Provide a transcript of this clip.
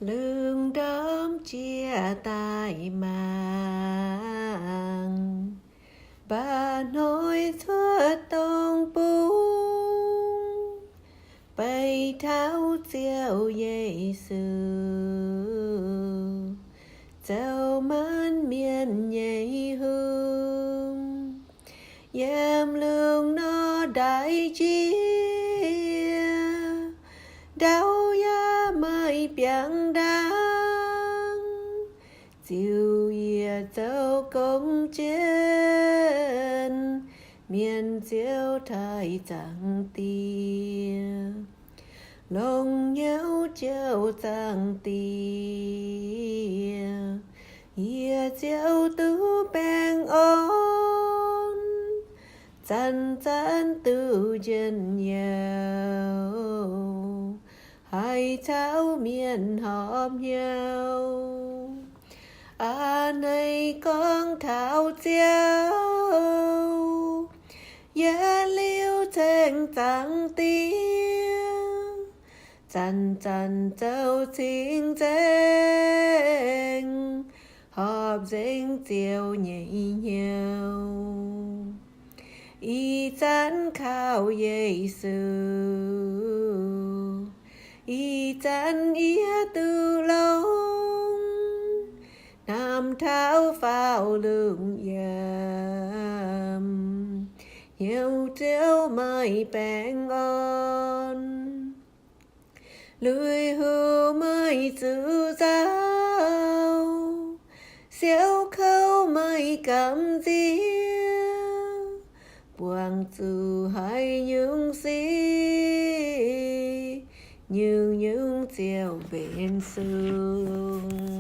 lương đốm chia tay màng bà nói thua tông bung bay tháo diệu Giêsu dẫu mến miền nhảy hương em lương nó đại chia đau ya mai biang đắng diệu ye dẫu công chiến miền diệu thái chẳng tia lòng nhau chiều chẳng tia ye diệu tứ bèn ôn chân chân tự chân nhau hai cháu miền họp nhau này con thảo chiếu giá liêu thành tăng tiếng chân chân châu chính danh họp danh chiều nhảy nhau y chán khao Giêsu y chán ý từ lâu nam tháo vào lượng yam hiểu treo mai bèn on lưới hưu mai giữ giáo xéo khâu mai cảm riêng buông từ hai những gì như những chiều bên sương